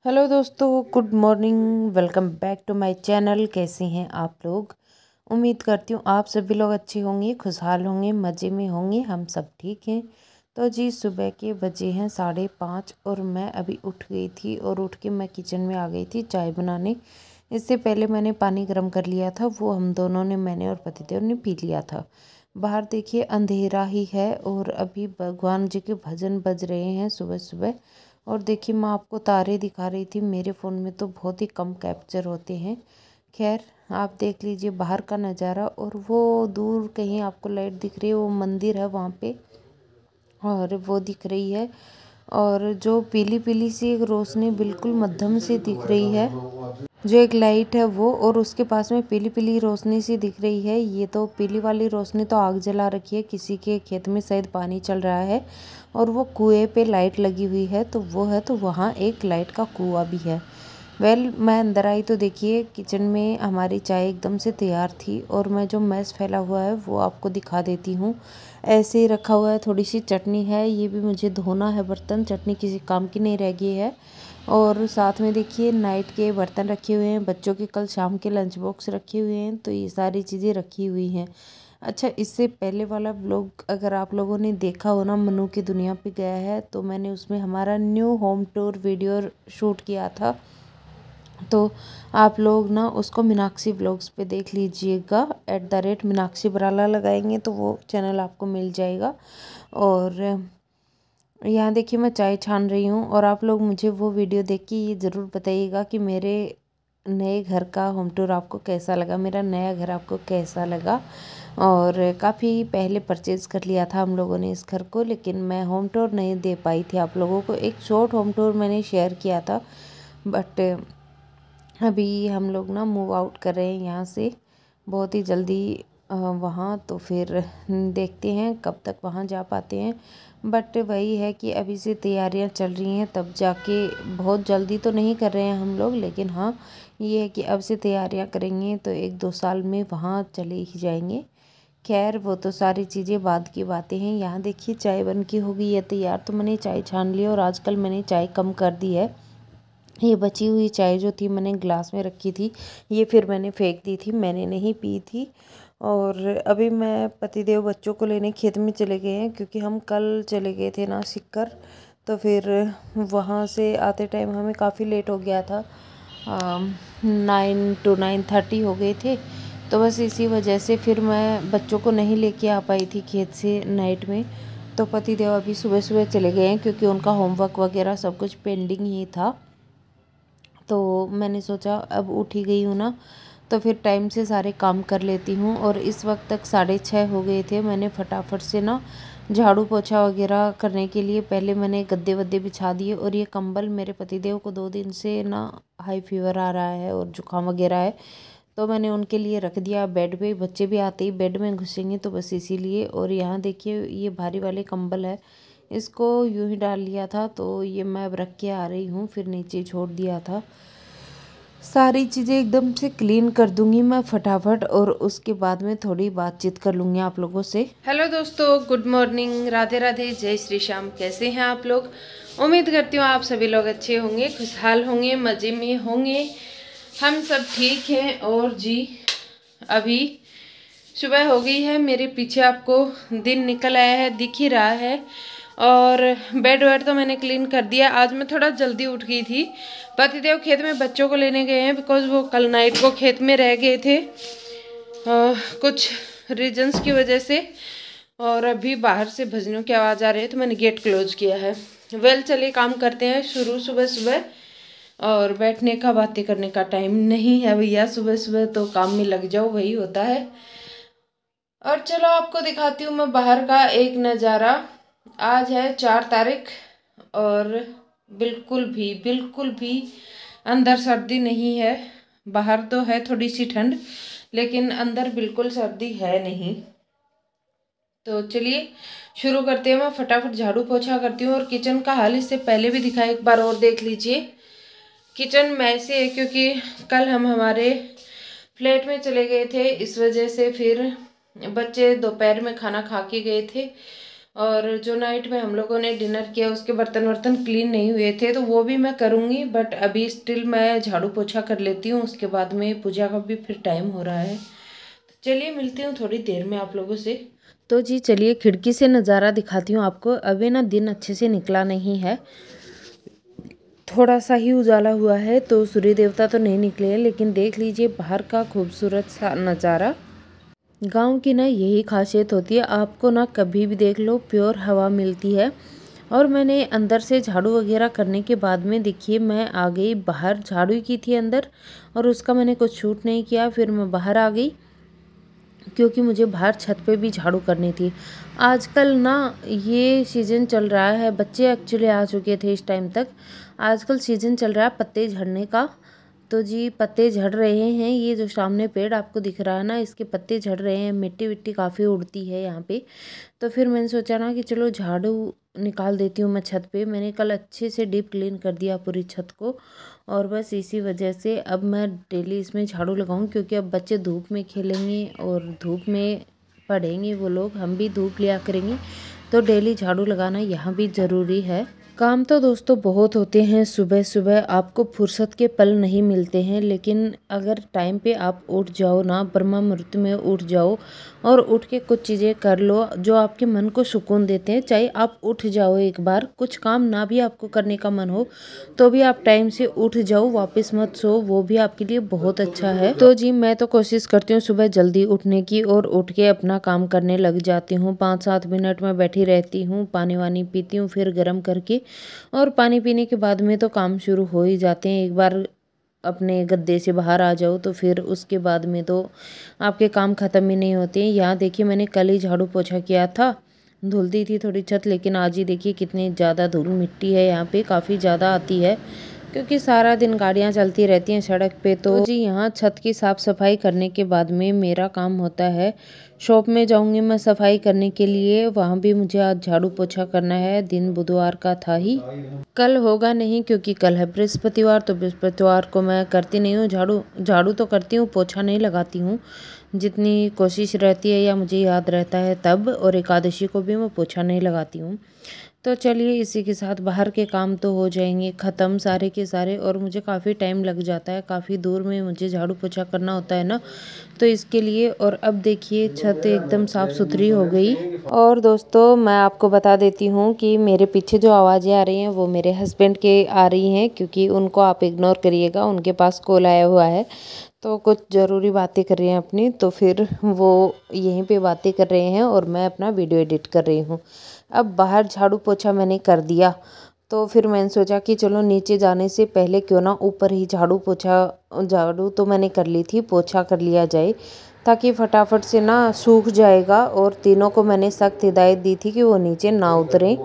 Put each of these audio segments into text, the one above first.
Hello दोस्तों, good morning. Welcome back to my channel. कैसे हैं आप लोग? उम्मीद करती हूँ आप सभी लोग अच्छे होंगे, खुशहाल होंगे, मज़े में होंगे। हम सब ठीक हैं। तो जी, सुबह के बजे हैं 5:30 और मैं अभी उठ गई थी और उठ के मैं किचन में आ गई थी चाय बनाने। इससे पहले मैंने पानी गर्म कर लिया था, वो हम दोनों ने, मैंने और पतिदेव ने पी लिया था। बाहर देखिए अंधेरा ही है और अभी भगवान जी के भजन बज रहे हैं सुबह सुबह। और देखिए मैं आपको तारे दिखा रही थी, मेरे फ़ोन में तो बहुत ही कम कैप्चर होते हैं। खैर, आप देख लीजिए बाहर का नज़ारा, और वो दूर कहीं आपको लाइट दिख रही है, वो मंदिर है वहाँ पे, और वो दिख रही है। और जो पीली पीली सी एक रोशनी बिल्कुल मध्यम से दिख रही है, जो एक लाइट है वो, और उसके पास में पीली पीली रोशनी सी दिख रही है। ये तो पीली वाली रोशनी तो आग जला रखी है, किसी के खेत में शायद पानी चल रहा है और वो कुएं पे लाइट लगी हुई है, तो वो है, तो वहाँ एक लाइट का कुआं भी है। मैं अंदर आई तो देखिए किचन में हमारी चाय एकदम से तैयार थी, और मैं जो मैस फैला हुआ है वो आपको दिखा देती हूँ। ऐसे ही रखा हुआ है, थोड़ी सी चटनी है, ये भी मुझे धोना है बर्तन, चटनी किसी काम की नहीं रह गई है। और साथ में देखिए नाइट के बर्तन रखे हुए हैं, बच्चों के कल शाम के लंच बॉक्स रखे हुए हैं, तो ये सारी चीज़ें रखी हुई हैं। अच्छा, इससे पहले वाला व्लॉग अगर आप लोगों ने देखा हो ना, मनु की दुनिया पे गया है, तो मैंने उसमें हमारा new home tour video shoot किया था। तो आप लोग ना उसको मीनाक्षी व्लॉग्स पे देख लीजिएगा, @मीनाक्षी बराला लगाएंगे तो वो चैनल आपको मिल जाएगा। और यहाँ देखिए मैं चाय छान रही हूँ, और आप लोग मुझे वो वीडियो देख के ये ज़रूर बताइएगा कि मेरे नए घर का होम टूर आपको कैसा लगा, मेरा नया घर आपको कैसा लगा। और काफ़ी पहले परचेज़ कर लिया था हम लोगों ने इस घर को, लेकिन मैं होम टूर नहीं दे पाई थी आप लोगों को। एक शॉर्ट होम टूर मैंने शेयर किया था, बट अभी हम लोग ना मूव आउट कर रहे हैं यहाँ से बहुत ही जल्दी वहाँ, तो फिर देखते हैं कब तक वहाँ जा पाते हैं। बट वही है कि अभी से तैयारियाँ चल रही हैं, तब जाके, बहुत जल्दी तो नहीं कर रहे हैं हम लोग, लेकिन हाँ ये है कि अब से तैयारियाँ करेंगे तो 1-2 साल में वहाँ चले ही जाएंगे। खैर, वो तो सारी चीज़ें बाद की बातें हैं। यहाँ देखिए चाय बन के हो गई है तैयार, तो मैंने चाय छान ली, और आजकल मैंने चाय कम कर दी है। ये बची हुई चाय जो थी मैंने ग्लास में रखी थी, ये फिर मैंने फेंक दी थी, मैंने नहीं पी थी। और अभी मैं पतिदेव बच्चों को लेने खेत में चले गए हैं, क्योंकि हम कल चले गए थे ना सिक्कर, तो फिर वहाँ से आते टाइम हमें काफ़ी लेट हो गया था। 9 to 9:30 हो गए थे। तो बस इसी वजह से फिर मैं बच्चों को नहीं लेके आ पाई थी खेत से नाइट में। तो पतिदेव अभी सुबह सुबह चले गए हैं, क्योंकि उनका होमवर्क वगैरह सब कुछ पेंडिंग ही था। तो मैंने सोचा अब उठ ही गई हूँ ना, तो फिर टाइम से सारे काम कर लेती हूँ। और इस वक्त तक 6:30 हो गए थे। मैंने फटाफट से ना झाड़ू पोछा वगैरह करने के लिए पहले मैंने गद्दे वद्दे बिछा दिए, और ये कंबल मेरे पतिदेव को 2 दिन से ना हाई फीवर आ रहा है और जुकाम वगैरह है, तो मैंने उनके लिए रख दिया बेड पे। बच्चे भी आते ही बेड में घुसेंगे, तो बस इसीलिए। और यहाँ देखिए ये भारी वाले कंबल है, इसको यूं ही डाल लिया था, तो ये मैं अब रख के आ रही हूँ, फिर नीचे छोड़ दिया था। सारी चीज़ें एकदम से क्लीन कर दूंगी मैं फटाफट, और उसके बाद में थोड़ी बातचीत कर लूँगी आप लोगों से। हेलो दोस्तों, गुड मॉर्निंग, राधे राधे, जय श्री श्याम। कैसे हैं आप लोग? उम्मीद करती हूँ आप सभी लोग अच्छे होंगे, खुशहाल होंगे, मज़े में होंगे। हम सब ठीक हैं। और जी, अभी सुबह हो गई है, मेरे पीछे आपको दिन निकल आया है, दिख ही रहा है। और बेड वेड तो मैंने क्लीन कर दिया। आज मैं थोड़ा जल्दी उठ गई थी, पतिदेव खेत में बच्चों को लेने गए हैं, बिकॉज वो कल नाइट को खेत में रह गए थे कुछ रीजंस की वजह से। और अभी बाहर से भजनों की आवाज़ आ रही है, तो मैंने गेट क्लोज किया है। वेल, चलिए काम करते हैं शुरू सुबह सुबह। और बैठने का, बातें करने का टाइम नहीं है भैया, सुबह सुबह तो काम में लग जाओ, वही होता है। और चलो आपको दिखाती हूँ मैं बाहर का एक नज़ारा। आज है 4 तारीख, और बिल्कुल भी अंदर सर्दी नहीं है। बाहर तो है थोड़ी सी ठंड, लेकिन अंदर बिल्कुल सर्दी है नहीं। तो चलिए शुरू करते हैं। मैं फटाफट झाड़ू पोछा करती हूँ, और किचन का हाल इससे पहले भी दिखाया, एक बार और देख लीजिए। किचन मैसे है, क्योंकि कल हम हमारे फ्लैट में चले गए थे, इस वजह से फिर बच्चे दोपहर में खाना खा के गए थे, और जो नाइट में हम लोगों ने डिनर किया उसके बर्तन वर्तन क्लीन नहीं हुए थे, तो वो भी मैं करूँगी, बट अभी स्टिल मैं झाड़ू पोछा कर लेती हूँ, उसके बाद में पूजा का भी फिर टाइम हो रहा है। तो चलिए मिलती हूँ थोड़ी देर में आप लोगों से। तो जी चलिए खिड़की से नज़ारा दिखाती हूँ आपको। अभी ना दिन अच्छे से निकला नहीं है, थोड़ा सा ही उजाला हुआ है, तो सूर्य देवता तो नहीं निकले हैं, लेकिन देख लीजिए बाहर का खूबसूरत सा नज़ारा। गांव की ना यही खासियत होती है, आपको ना कभी भी देख लो प्योर हवा मिलती है। और मैंने अंदर से झाड़ू वगैरह करने के बाद में देखिए मैं आ गई बाहर, झाड़ू की थी अंदर और उसका मैंने कुछ शूट नहीं किया, फिर मैं बाहर आ गई क्योंकि मुझे बाहर छत पे भी झाड़ू करनी थी। आजकल ना ये सीज़न चल रहा है, बच्चे एक्चुअली आ चुके थे इस टाइम तक। आजकल सीज़न चल रहा है पत्ते झड़ने का, तो जी पत्ते झड़ रहे हैं। ये जो सामने पेड़ आपको दिख रहा है ना, इसके पत्ते झड़ रहे हैं, मिट्टी विट्टी काफ़ी उड़ती है यहाँ पे। तो फिर मैंने सोचा ना कि चलो झाड़ू निकाल देती हूँ मैं छत पे। मैंने कल अच्छे से डीप क्लीन कर दिया पूरी छत को, और बस इसी वजह से अब मैं डेली इसमें झाड़ू लगाऊँ, क्योंकि अब बच्चे धूप में खेलेंगे और धूप में पढ़ेंगे वो लोग, हम भी धूप लिया करेंगे, तो डेली झाड़ू लगाना यहाँ भी ज़रूरी है। काम तो दोस्तों बहुत होते हैं, सुबह सुबह आपको फुर्सत के पल नहीं मिलते हैं, लेकिन अगर टाइम पे आप उठ जाओ ना, ब्रह्म मुहूर्त में उठ जाओ और उठ के कुछ चीज़ें कर लो जो आपके मन को सुकून देते हैं। चाहे आप उठ जाओ एक बार, कुछ काम ना भी आपको करने का मन हो तो भी आप टाइम से उठ जाओ, वापस मत सो, वो भी आपके लिए बहुत अच्छा है। तो जी मैं तो कोशिश करती हूँ सुबह जल्दी उठने की, और उठ के अपना काम करने लग जाती हूँ। 5-7 मिनट में बैठी रहती हूँ, पानी वानी पीती हूँ फिर गर्म करके, और पानी पीने के बाद में तो काम शुरू हो ही जाते हैं। एक बार अपने गद्दे से बाहर आ जाओ तो फिर उसके बाद में तो आपके काम ख़त्म ही नहीं होते हैं। यहाँ देखिए मैंने कल ही झाड़ू पोछा किया था, धुलती थी थोड़ी छत, लेकिन आज ही देखिए कितनी ज़्यादा धूल मिट्टी है यहाँ पे, काफ़ी ज़्यादा आती है क्योंकि सारा दिन गाड़ियाँ चलती रहती हैं सड़क पे। तो जी यहाँ छत की साफ़ सफाई करने के बाद में मेरा काम होता है, शॉप में जाऊंगी मैं सफाई करने के लिए, वहाँ भी मुझे आज झाड़ू पोछा करना है। दिन बुधवार का था ही, कल होगा नहीं क्योंकि कल है बृहस्पतिवार, तो बृहस्पतिवार को मैं करती नहीं हूँ झाड़ू। झाड़ू तो करती हूँ, पोछा नहीं लगाती हूँ, जितनी कोशिश रहती है या मुझे याद रहता है तब, और एकादशी को भी मैं पोछा नहीं लगाती हूँ। तो चलिए इसी के साथ बाहर के काम तो हो जाएंगे ख़त्म सारे के सारे, और मुझे काफ़ी टाइम लग जाता है, काफ़ी दूर में मुझे झाड़ू पोछा करना होता है ना, तो इसके लिए। और अब देखिए छत एकदम साफ़ सुथरी हो गई। और दोस्तों मैं आपको बता देती हूँ कि मेरे पीछे जो आवाज़ें आ रही हैं वो मेरे हस्बैंड के आ रही हैं, क्योंकि उनको आप इग्नोर करिएगा, उनके पास कॉल आया हुआ है, तो कुछ ज़रूरी बातें कर रहे हैं अपनी, तो फिर वो यहीं पे बातें कर रहे हैं और मैं अपना वीडियो एडिट कर रही हूँ। अब बाहर झाड़ू पोछा मैंने कर दिया, तो फिर मैंने सोचा कि चलो नीचे जाने से पहले क्यों ना ऊपर ही झाड़ू तो मैंने कर ली थी, पोछा कर लिया जाए, ताकि फटाफट से ना सूख जाएगा। और तीनों को मैंने सख्त हिदायत दी थी कि वो नीचे ना उतरें।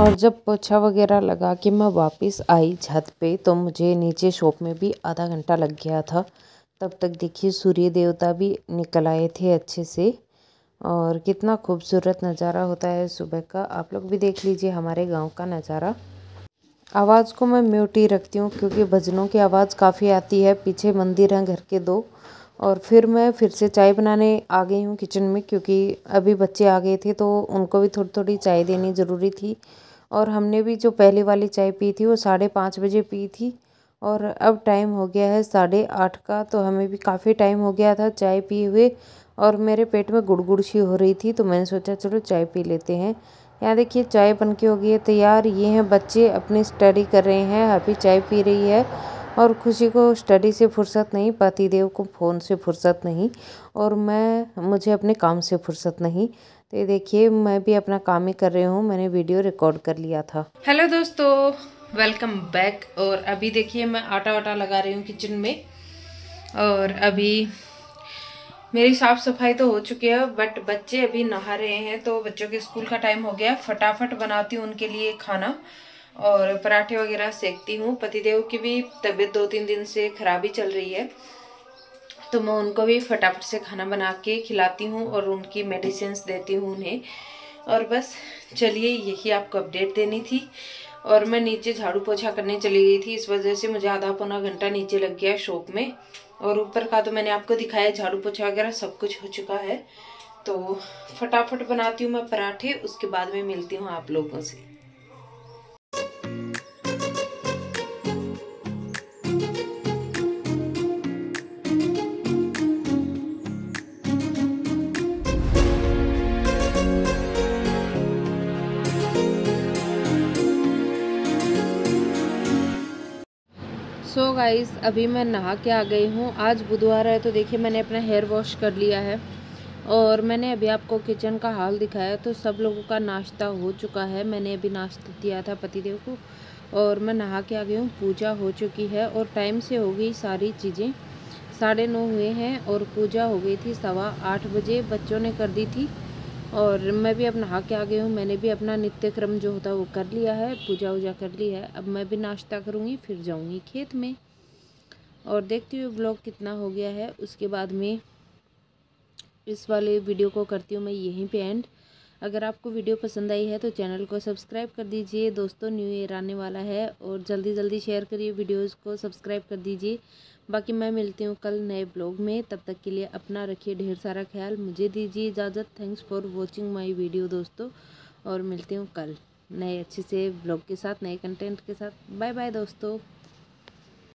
और जब पोछा वगैरह लगा के मैं वापस आई छत पे, तो मुझे नीचे शॉप में भी आधा घंटा लग गया था। तब तक देखिए सूर्य देवता भी निकल आए थे अच्छे से, और कितना खूबसूरत नज़ारा होता है सुबह का। आप लोग भी देख लीजिए हमारे गांव का नज़ारा। आवाज़ को मैं म्यूट ही रखती हूँ क्योंकि भजनों की आवाज़ काफ़ी आती है। पीछे मंदिर हैं घर के 2, और फिर मैं फिर से चाय बनाने आ गई हूँ किचन में, क्योंकि अभी बच्चे आ गए थे तो उनको भी थोड़ी थोड़ी चाय देनी ज़रूरी थी। और हमने भी जो पहले वाली चाय पी थी वो 5:30 बजे पी थी, और अब टाइम हो गया है 8:30 का, तो हमें भी काफ़ी टाइम हो गया था चाय पिए हुए। और मेरे पेट में गुड़गुड़ सी हो रही थी, तो मैंने सोचा चलो चाय पी लेते हैं। यहाँ देखिए चाय बन के हो गई है तैयार। ये हैं बच्चे अपनी स्टडी कर रहे हैं, अभी चाय पी रही है। और खुशी को स्टडी से फुर्सत नहीं, पतिदेव को फ़ोन से फुर्सत नहीं, और मुझे अपने काम से फुर्सत नहीं। तो ये देखिए मैं भी अपना काम ही कर रही हूँ, मैंने वीडियो रिकॉर्ड कर लिया था। हेलो दोस्तों, वेलकम बैक। और अभी देखिए मैं आटा वाटा लगा रही हूँ किचन में, और अभी मेरी साफ़ सफाई तो हो चुकी है, बट बच्चे अभी नहा रहे हैं, तो बच्चों के स्कूल का टाइम हो गया। फटाफट बनाती हूँ उनके लिए खाना, और पराठे वगैरह सेकती हूँ। पतिदेव की भी तबीयत 2-3 दिन से खराबी चल रही है, तो मैं उनको भी फटाफट से खाना बना के खिलाती हूँ और उनकी मेडिसिन देती हूँ उन्हें। और बस चलिए, यही आपको अपडेट देनी थी। और मैं नीचे झाड़ू पोछा करने चली गई थी, इस वजह से मुझे आधा पौना घंटा नीचे लग गया शॉप में। और ऊपर का तो मैंने आपको दिखाया, झाड़ू पोछा वगैरह सब कुछ हो चुका है। तो फटाफट बनाती हूँ मैं पराठे, उसके बाद में मिलती हूँ आप लोगों से। सो गाइस, अभी मैं नहा के आ गई हूँ। आज बुधवार है, तो देखिए मैंने अपना हेयर वॉश कर लिया है, और मैंने अभी आपको किचन का हाल दिखाया। तो सब लोगों का नाश्ता हो चुका है, मैंने अभी नाश्ता दिया था पतिदेव को, और मैं नहा के आ गई हूँ। पूजा हो चुकी है और टाइम से हो गई सारी चीज़ें। 9:30 हुए हैं और पूजा हो गई थी 8:15 बजे, बच्चों ने कर दी थी। और मैं भी अब नहा के आ गई हूँ, मैंने भी अपना नित्य क्रम जो होता है वो कर लिया है, पूजा वूजा कर ली है। अब मैं भी नाश्ता करूँगी, फिर जाऊँगी खेत में, और देखती हूँ ब्लॉग कितना हो गया है। उसके बाद में इस वाले वीडियो को करती हूँ मैं यहीं पे एंड। अगर आपको वीडियो पसंद आई है तो चैनल को सब्सक्राइब कर दीजिए दोस्तों, न्यू ईयर आने वाला है, और जल्दी जल्दी शेयर करिए वीडियोस को, सब्सक्राइब कर दीजिए। बाकी मैं मिलती हूँ कल नए ब्लॉग में, तब तक के लिए अपना रखिए ढेर सारा ख्याल, मुझे दीजिए इजाज़त। Thanks for watching my video दोस्तों, और मिलती हूँ कल नए अच्छे से ब्लॉग के साथ, नए कंटेंट के साथ। बाय बाय दोस्तों।